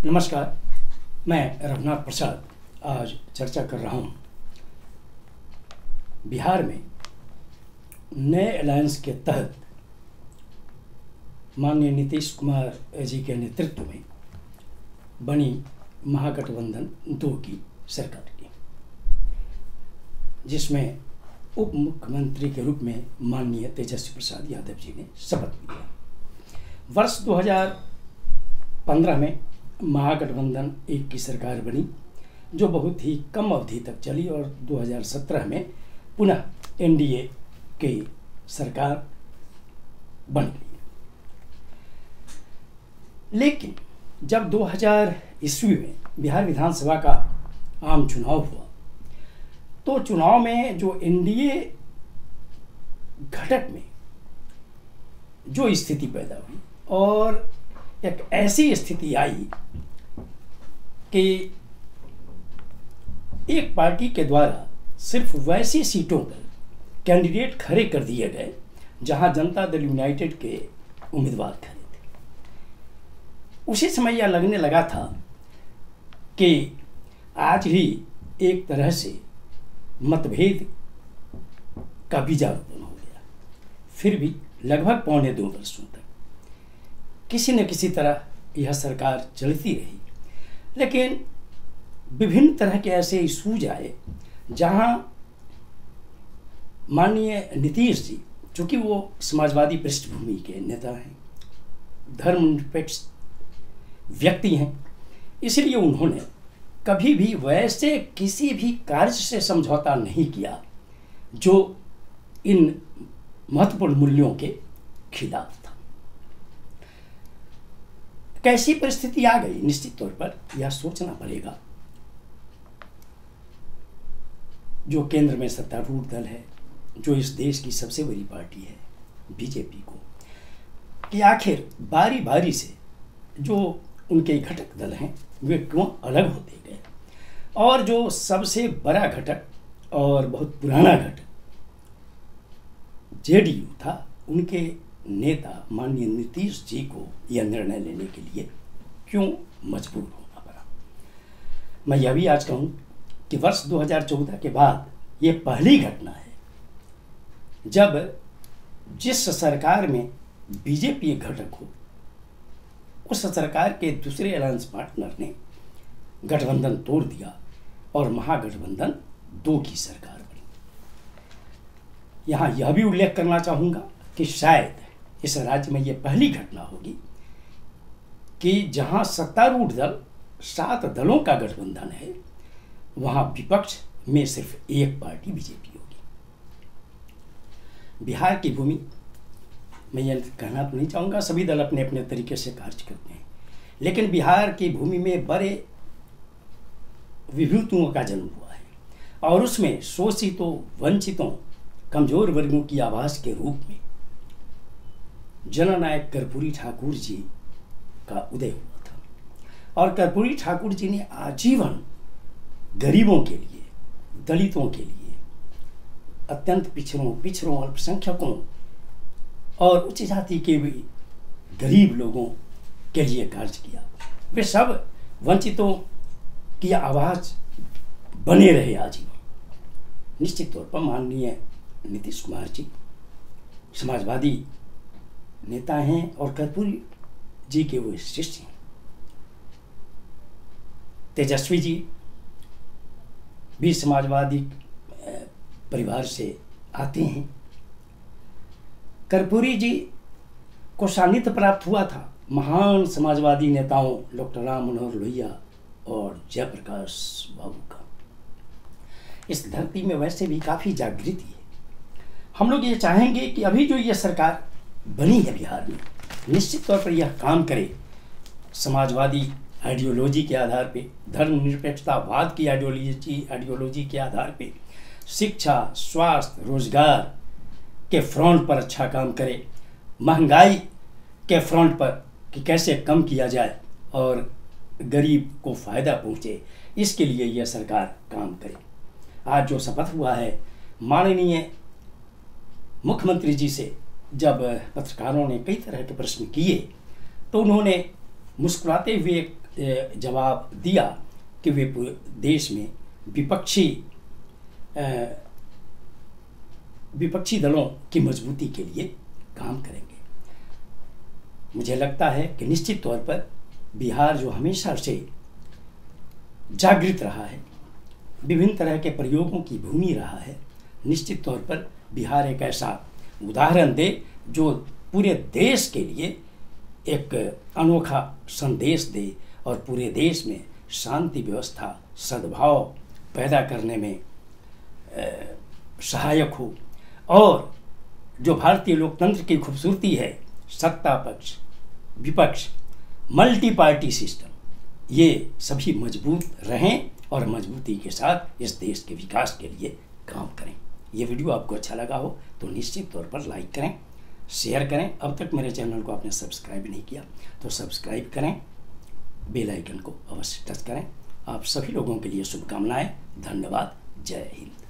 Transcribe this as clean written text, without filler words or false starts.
नमस्कार, मैं रघुनाथ प्रसाद आज चर्चा कर रहा हूँ बिहार में नए अलायंस के तहत माननीय नीतीश कुमार जी के नेतृत्व में बनी महागठबंधन 2 की सरकार की, जिसमें उप मुख्यमंत्री के रूप में माननीय तेजस्वी प्रसाद यादव जी ने शपथ लिया। वर्ष 2015 में महागठबंधन 1 की सरकार बनी, जो बहुत ही कम अवधि तक चली और 2017 में पुनः एनडीए की सरकार बन गई। लेकिन जब 2000 ईस्वी में बिहार विधानसभा का आम चुनाव हुआ, तो चुनाव में जो एनडीए घटक में जो स्थिति पैदा हुई और एक ऐसी स्थिति आई कि एक पार्टी के द्वारा सिर्फ वैसी सीटों पर कैंडिडेट खड़े कर दिए गए जहां जनता दल यूनाइटेड के उम्मीदवार खड़े थे। उसी समय यह लगने लगा था कि आज ही एक तरह से मतभेद का बीजारोपण हो गया। फिर भी लगभग पौने 2 वर्षों तक किसी न किसी तरह यह सरकार चलती रही, लेकिन विभिन्न तरह के ऐसे इशूज आए जहां माननीय नीतीश जी, चूंकि वो समाजवादी पृष्ठभूमि के नेता हैं, धर्मनिरपेक्ष व्यक्ति हैं, इसलिए उन्होंने कभी भी वैसे किसी भी कार्य से समझौता नहीं किया जो इन महत्वपूर्ण मूल्यों के खिलाफ था। कैसी परिस्थिति आ गई, निश्चित तौर पर यह सोचना पड़ेगा जो केंद्र में सत्तारूढ़ दल है, जो इस देश की सबसे बड़ी पार्टी है बीजेपी को, कि आखिर बारी बारी से जो उनके घटक दल हैं वे क्यों अलग होते गए, और जो सबसे बड़ा घटक और बहुत पुराना घटक जेडीयू था, उनके नेता माननीय नीतीश जी को यह निर्णय लेने के लिए क्यों मजबूर होना पड़ा। मैं यह भी आज कहूँ कि वर्ष 2014 के बाद ये पहली घटना है जब जिस सरकार में बीजेपी एक घटक हो, उस सरकार के दूसरे अलायंस पार्टनर ने गठबंधन तोड़ दिया और महागठबंधन 2 की सरकार बनी। यहाँ यह भी उल्लेख करना चाहूँगा कि शायद इस राज्य में यह पहली घटना होगी कि जहाँ सत्तारूढ़ दल 7 दलों का गठबंधन है, वहाँ विपक्ष में सिर्फ एक पार्टी बीजेपी होगी। बिहार की भूमि, मैं यह कहना तो नहीं चाहूँगा, सभी दल अपने अपने तरीके से कार्य करते हैं, लेकिन बिहार की भूमि में बड़े विभूतियों का जन्म हुआ है और उसमें शोषितों, वंचितों, कमजोर वर्गों की आवाज़ के रूप में जननायक कर्पूरी ठाकुर जी का उदय हुआ था। और कर्पूरी ठाकुर जी ने आजीवन गरीबों के लिए, दलितों के लिए, अत्यंत पिछड़ों, अल्पसंख्यकों और उच्च जाति के भी गरीब लोगों के लिए कार्य किया। वे सब वंचितों की आवाज़ बने रहे आजीवन। निश्चित तौर पर माननीय नीतीश कुमार जी समाजवादी नेता हैं और कर्पूरी जी के वो शिष्य हैं। तेजस्वी जी भी समाजवादी परिवार से आते हैं। कर्पूरी जी को सान्निध्य प्राप्त हुआ था महान समाजवादी नेताओं डॉक्टर राम मनोहर लोहिया और जयप्रकाश बाबू का। इस धरती में वैसे भी काफ़ी जागृति है। हम लोग ये चाहेंगे कि अभी जो ये सरकार बनी है बिहार में, निश्चित तौर पर यह काम करे समाजवादी आइडियोलॉजी के आधार पे, धर्मनिरपेक्षतावाद की आइडियोलॉजी के आधार पे, शिक्षा, स्वास्थ्य, रोजगार के फ्रंट पर अच्छा काम करे, महंगाई के फ्रंट पर कि कैसे कम किया जाए और गरीब को फ़ायदा पहुँचे, इसके लिए यह सरकार काम करे। आज जो शपथ हुआ है, माननीय मुख्यमंत्री जी से जब पत्रकारों ने कई तरह के प्रश्न किए तो उन्होंने मुस्कुराते हुए एक जवाब दिया कि वे पूरे देश में विपक्षी दलों की मजबूती के लिए काम करेंगे। मुझे लगता है कि निश्चित तौर पर बिहार जो हमेशा से जागृत रहा है, विभिन्न तरह के प्रयोगों की भूमि रहा है, निश्चित तौर पर बिहार एक ऐसा उदाहरण दे जो पूरे देश के लिए एक अनोखा संदेश दे और पूरे देश में शांति व्यवस्था, सद्भाव पैदा करने में सहायक हो। और जो भारतीय लोकतंत्र की खूबसूरती है, सत्ता पक्ष, विपक्ष, मल्टी पार्टी सिस्टम, ये सभी मजबूत रहें और मजबूती के साथ इस देश के विकास के लिए काम करें। ये वीडियो आपको अच्छा लगा हो तो निश्चित तौर पर लाइक करें, शेयर करें। अब तक मेरे चैनल को आपने सब्सक्राइब नहीं किया तो सब्सक्राइब करें, बेल आइकन को अवश्य टच करें। आप सभी लोगों के लिए शुभकामनाएं। धन्यवाद। जय हिंद।